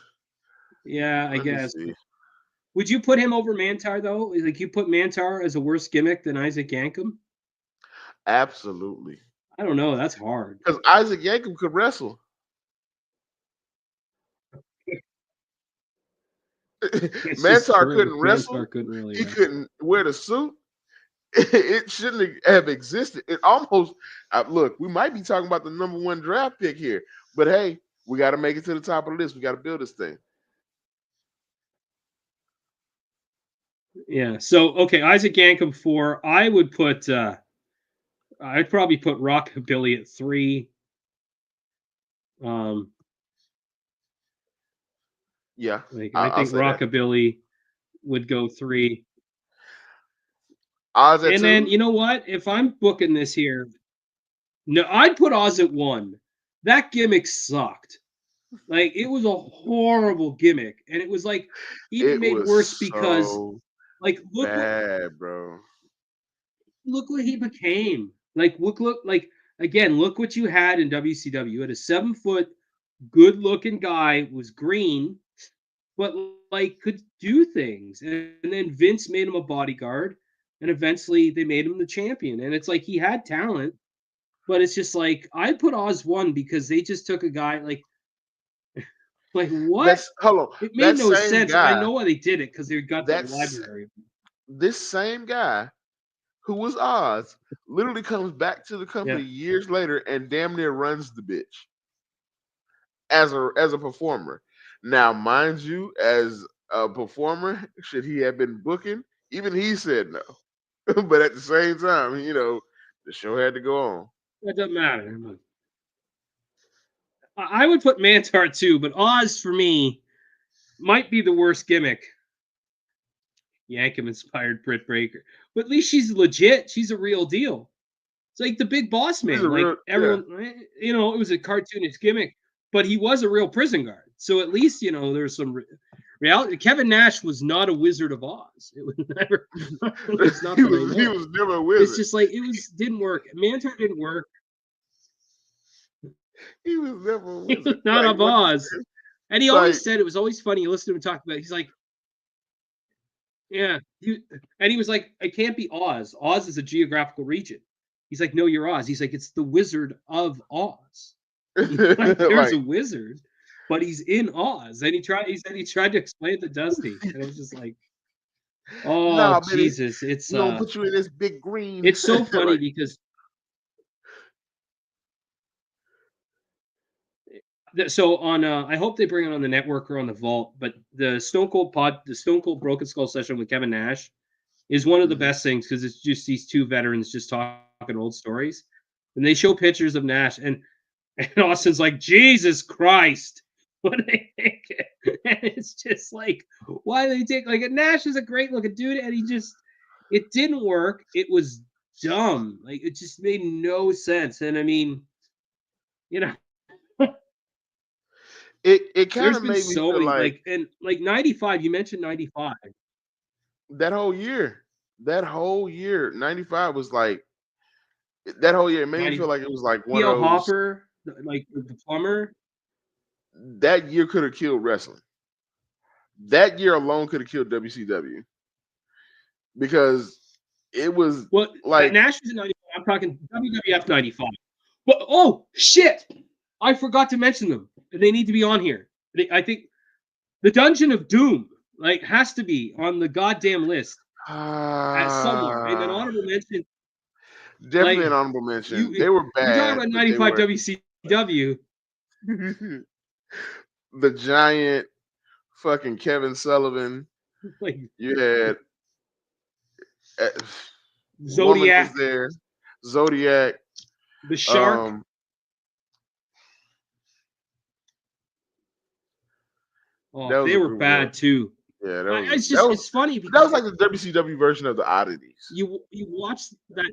Yeah, I let me guess. see. Would you put him over Mantar though? Like you put Mantar as a worse gimmick than Isaac Yankem? Absolutely. I don't know. That's hard. Because Isaac Yankem could wrestle. It's just Mantar true. couldn't wrestle. Mantar couldn't really. He couldn't wear the suit. It shouldn't have existed. It almost look. We might be talking about the number 1 draft pick here, but hey, we got to make it to the top of the list. We got to build this thing. Yeah. So okay, Isaac Yankem 4. I would put. I'd probably put Rockabilly at 3. Yeah, I think I'll say that. Rockabilly would go 3. Oz at And 2. then you know what? If I'm booking this here, no, I'd put Oz at 1. That gimmick sucked. Like it was a horrible gimmick, and it was like even It made was worse because so like bad, bro. look what he became. Like look like again, look what you had in WCW. You had a 7-foot, good-looking guy, was green, but like could do things. And then Vince made him a bodyguard, and eventually they made him the champion. And it's like he had talent, but it's just like I put Oz 1 because they just took a guy like what? Hold on. It made no Same sense. guy. I know why they did it because they got the That's library. this same guy who was Oz literally comes back to the company years later and damn near runs the bitch as a performer. Now, mind you, as a performer, should he have been booking? Even he said no. But at the same time, the show had to go on. That doesn't matter. I would put Mantar too, but Oz for me might be the worst gimmick. Yankem inspired Britt Baker, but at least she's legit. She's a real deal. It's like the Big Boss Man. Like everyone, it was a cartoonish gimmick, but he was a real prison guard. So at least there's some reality. Kevin Nash was not a Wizard of Oz. It was never. It's not he was never a wizard. It's just like didn't work. Mantar didn't work. He was never a wizard. He was not of Oz. And he always said, it was always funny. You listen to him talk about it. He's like, yeah. And he was like, I can't be Oz. Oz is a geographical region. He's like, no, you're Oz. He's like, it's the Wizard of Oz. There's a wizard, but he's in Oz. And he said he tried to explain it to Dusty. And it was just like, oh, Jesus. It's gonna put you in this big green. It's so funny because so on I hope they bring it on the network or on the Vault, but the Stone Cold Broken Skull session with Kevin Nash is one of the best things because it's just these two veterans just talking old stories. And they show pictures of Nash and Austin's like, Jesus Christ. What do they think? And it's just like, why do they take like Nash is a great looking dude and It didn't work. It was dumb. Like it just made no sense. And I mean, you know, It kind there's of been made me so feel many like and 95, you mentioned 95. that whole year, 95 was like that whole year. It made me 90 feel like it was like one of TL those. Hopper, like the plumber. That year could have killed wrestling. That year alone could have killed WCW because it was Well, like Nash was in 95. I'm talking WWF 95. But oh shit, I forgot to mention them. They need to be on here. I think the Dungeon of Doom like has to be on the goddamn list somewhere in an uh, honorable mention. definitely an Like honorable mention. you, They were you're talking bad, about but they 95 were WCW. the giant fucking Kevin Sullivan. Like You had uh, woman was Zodiac, there, Zodiac. the Shark. Um, Oh, that was they a were good one. bad too. Yeah, It's that just was it's funny that because was like the WCW version of the oddities. you watch that.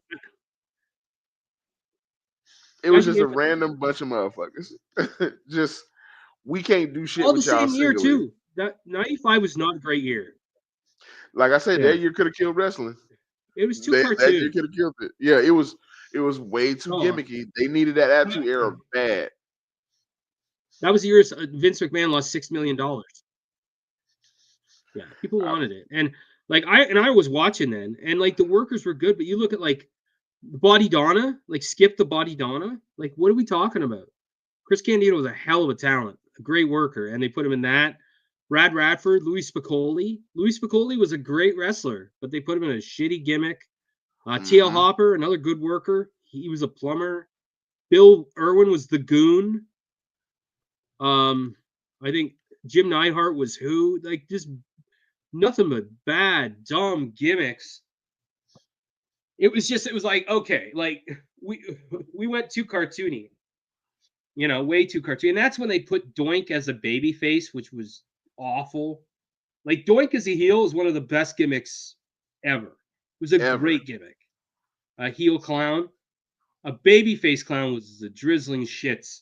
It was just a random bunch of motherfuckers. Just we can't do shit All the with y'all same year singly. too. That 95 was not a great year. Like I said, Yeah, that year could have killed wrestling. it was too That year cartoon. could have killed it. Yeah, it was way too Oh, gimmicky. They needed that attitude era bad. that was the year Vince McMahon lost $6 million. Yeah, people I, wanted it, and like I was watching then, and like the workers were good, but you look at like the Body Donna, like Skip the Body Donna, like what are we talking about? Chris Candido was a hell of a talent, a great worker, and they put him in that. Brad Radford, Louis Spicoli. Louis Spicoli was a great wrestler, but they put him in a shitty gimmick. TL mhm. Hopper, another good worker. He was a plumber. Bill Irwin was the goon. I think Jim Neidhart was who? Like just nothing but bad, dumb gimmicks. It was like, okay, like we went too cartoony, way too cartoony. And that's when they put Doink as a baby face, which was awful. Like Doink as a heel is one of the best gimmicks ever. It was a Ever. great gimmick. A heel clown. A baby face clown was the drizzling shits.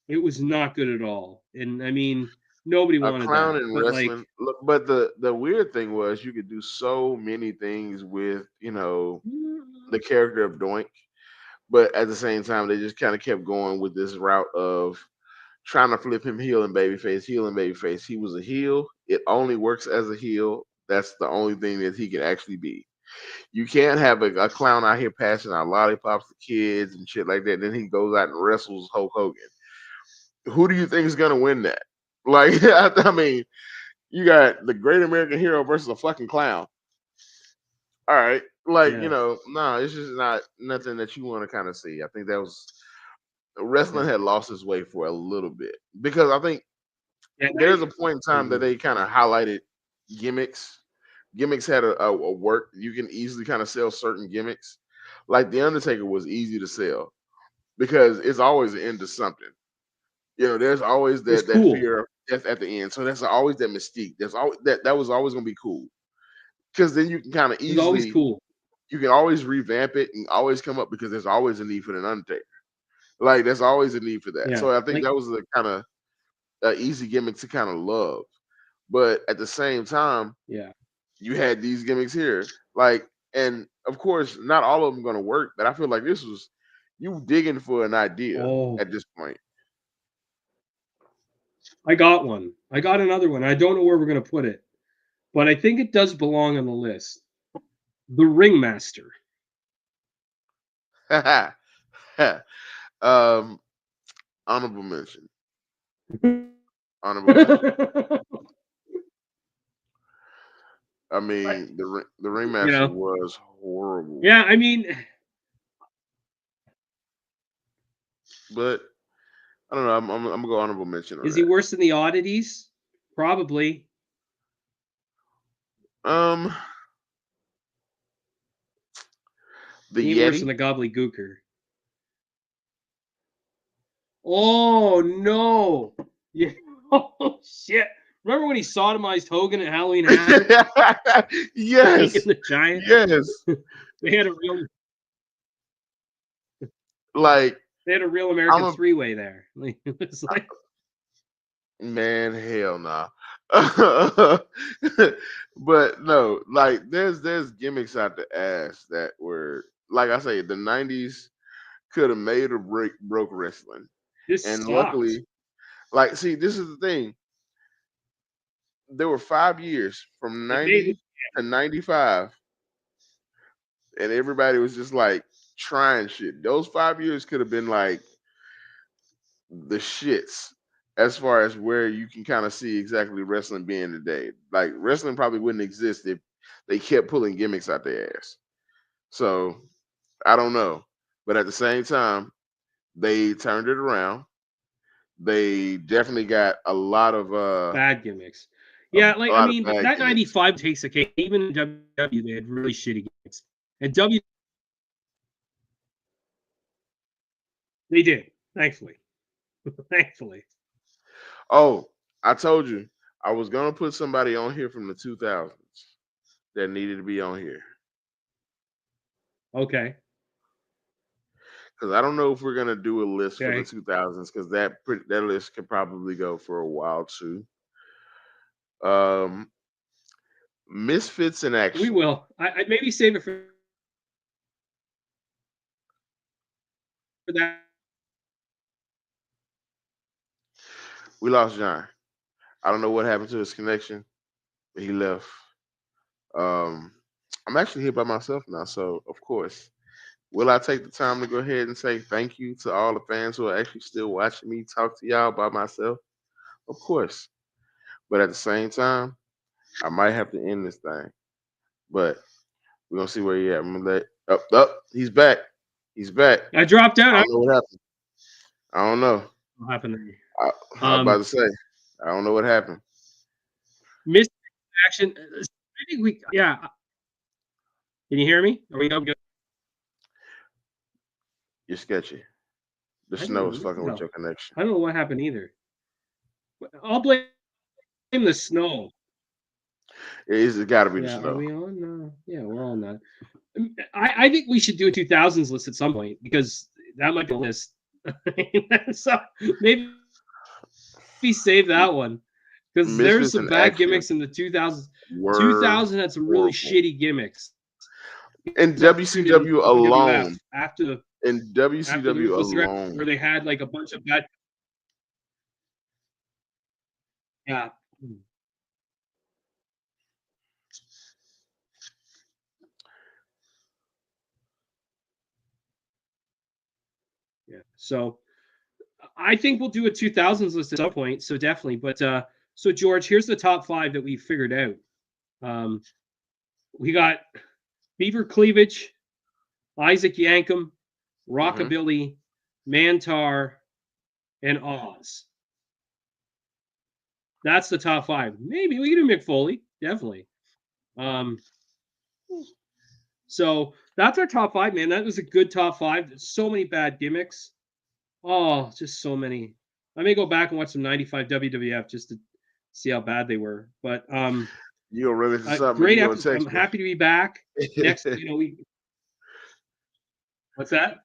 It was not good at all. And I mean, nobody A wanted clown that. in But like wrestling. Look, but the weird thing was you could do so many things with the character of Doink, but at the same time they just kind of kept going with this route of trying to flip him heel and babyface, heel and babyface. He was a heel. It only works as a heel. That's the only thing that he can actually be. You can't have a clown out here passing out lollipops to kids and shit like that. Then he goes out and wrestles Hulk Hogan. Who do you think is gonna win that? Like, I mean, you got the Great American Hero versus a fucking clown. All right, like yeah, no, it's just not nothing that you want to kind of see. I think that was wrestling yeah. had lost its way for a little bit because I think Yeah, there's a point in I time that agree. they kind of highlighted gimmicks. Gimmicks had a work. You can easily kind of sell certain gimmicks. Like the Undertaker was easy to sell because it's always the end of something. There's always It was that cool. fear of death at the end. So that's always that mystique. There's always that was always gonna be cool. Because then you can kind of It was always easily cool. you can always revamp it and always come up because there's always a need for an Undertaker. Like there's always a need for that. Yeah. So I think Like that was the kind of easy gimmick to kind of love. But at the same time, yeah. you had these gimmicks here. Like, and of course, not all of them going to work, but I feel like this was you digging for an idea Oh, at this point. I got one. I got another one. I don't know where we're gonna put it, but I think it does belong on the list. The Ringmaster. um, honorable mention. Honorable mention. I But, mean, the ringmaster was horrible, yeah, I mean, but I don't know. I'm gonna go honorable mention on is he that. worse than the oddities? Probably. Um, the He ain't worse than Yeti. the gobbledygooker. Oh no! Yeah. Oh shit! Remember when he sodomized Hogan at Halloween Havoc? Yes, The Giant. yes. They had a real Like I'm American a three-way there. Like, it was like man, hell nah. But no, like there's gimmicks out the ass that were like I say, the '90s could have made or broke wrestling, this and sucked. luckily, like see, this is the thing. There were 5 years from It made '90 to '95, and everybody was just like trying shit. Those 5 years could have been like the shits as far as where you can kind of see exactly wrestling being today. Like wrestling probably wouldn't exist if they kept pulling gimmicks out their ass. So I don't know, but at the same time, they turned it around. They definitely got a lot of bad gimmicks. Yeah, a like I lot of mean bad that gimmicks. '95 takes a cake. Even in WWE, they had really shitty gimmicks, and W they did. Thankfully, thankfully. Oh, I told you I was gonna put somebody on here from the 2000s that needed to be on here Okay, because I don't know if we're gonna do a list for the okay, 2000s because that list could probably go for a while too. Um, Misfits in we action. will. I maybe save it for that. We lost John. I don't know what happened to his connection, but he left. Um, I'm actually here by myself now, so of course, will I take the time to go ahead and say thank you to all the fans who are actually still watching me talk to y'all by myself? Of course, but at the same time, I might have to end this thing. But we're gonna see where he at. I'm gonna let up. He's back. He's back. I dropped out. I I don't know what happened. I don't know. what happened there. I was about to say. I don't know what happened. Missed action. I think we. Yeah. Can you hear me? Are we good? You're sketchy. The I don't snow is know. fucking with No, your connection. I don't know what happened either. I'll blame the snow. It's got to be the Yeah, are snow. we on? Yeah, we're on that. I think we should do a 2000s list at some point because that might be a list. So maybe save that one because there's Misfits some in bad action gimmicks in the 2000s. were 2000 had some really horrible. shitty gimmicks. In Opportunity WCW in WWF alone, in after the roof WCW was the where alone, they had like a bunch of bad. Yeah, yeah. So I think we'll do a 2000s list at some point. So definitely, but so George, here's the top five that we figured out. Um, we got Beaver Cleavage, Isaac Yankem, hmm Rockabilly, Mantar, and Oz. That's the top five. Maybe we can do Mick Foley, definitely. Um, so that's our top five, man. That was a good top five. There's so many bad gimmicks. Oh, just so many. I may go back and watch some '95 WWF just to see how bad they were. But you gonna run into something and great you gonna episode. I'm text me. happy to be back. Next, we. What's that?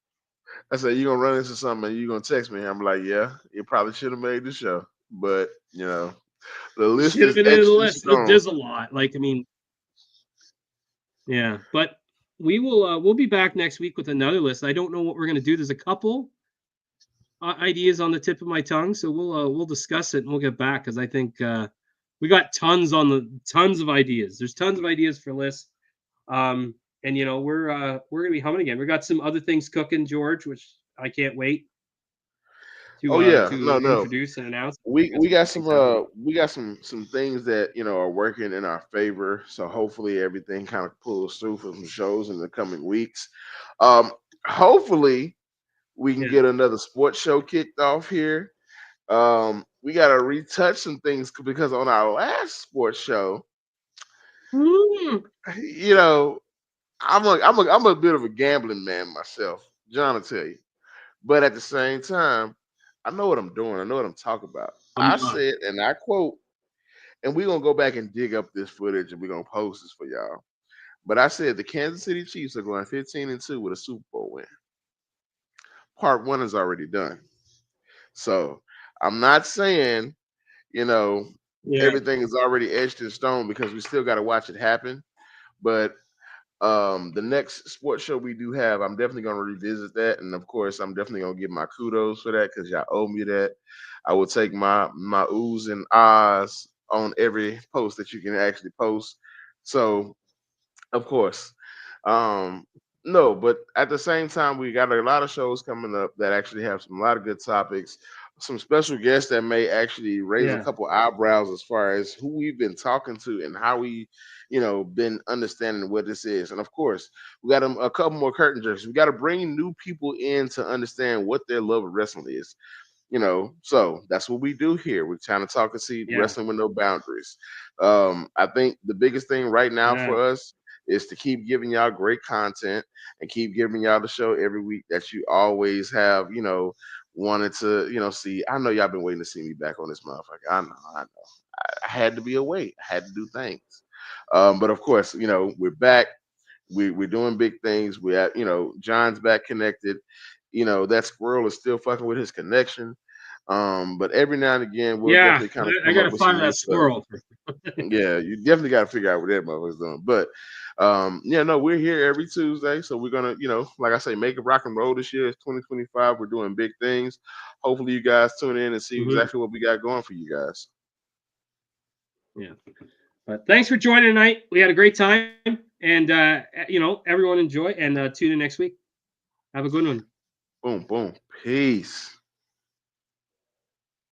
I said you gonna run into something and you gonna text me. I'm like, yeah, you probably should have made the show, but the list Should have is been in the extra list. strong. There's a lot. Like, I mean, yeah. But we will. We'll be back next week with another list. I don't know what we're gonna do. There's a couple ideas on the tip of my tongue, so we'll discuss it and we'll get back because I think we got tons of ideas. There's tons of ideas for lists. And we're gonna be humming again. We got some other things cooking, George, which I can't wait Oh to yeah, no. introduce and announce. We We got we some good got some things happening. some things that are working in our favor. So hopefully everything kind of pulls through for some shows in the coming weeks. Um, hopefully we can Yeah. get another sports show kicked off here. We got to retouch some things because on our last sports show, Mm. you know, I'm a bit of a gambling man myself. John will tell you. But at the same time, I know what I'm doing. I know what I'm talking about. I'm I not. said, and I quote, and we're gonna go back and dig up this footage and we're gonna post this for y'all. But I said the Kansas City Chiefs are going 15-2 with a Super Bowl win. Part one is already done. So I'm not saying, you know, Yeah. everything is already etched in stone because we still got to watch it happen. But the next sports show we do have, I'm definitely going to revisit that, and of course, I'm definitely going to give my kudos for that because y'all owe me that. I will take my oohs and ahs on every post that you can actually post. So of course. Um, no, but at the same time, we got a lot of shows coming up that actually have a lot of good topics, some special guests that may actually raise a Yeah. couple eyebrows as far as who we've been talking to and how we, been understanding what this is. And of course, we got a couple more curtain jerks. We got to bring new people in to understand what their love of wrestling is. So that's what we do here. We're trying to talk and see Yeah. wrestling with no boundaries. I think the biggest thing right now Yeah. for us is to keep giving y'all great content and keep giving y'all the show every week that you always have, wanted to, see. I know y'all been waiting to see me back on this motherfucker. I know. I had to be away. I had to do things. But of course, we're back. We're doing big things. We have, John's back connected. That squirrel is still fucking with his connection. But every now and again, we'll Yeah. definitely kind of I come got up to with some find new that stuff. squirrel. Yeah, you definitely got to figure out what that motherfucker's doing. But yeah, no, we're here every Tuesday, so we're gonna, like I say, make it rock and roll this year. It's 2025. We're doing big things. Hopefully, you guys tune in and see exactly what we got going for you guys. Yeah. But thanks for joining tonight. We had a great time, and everyone enjoy and tune in next week. Have a good one. Boom, boom, peace.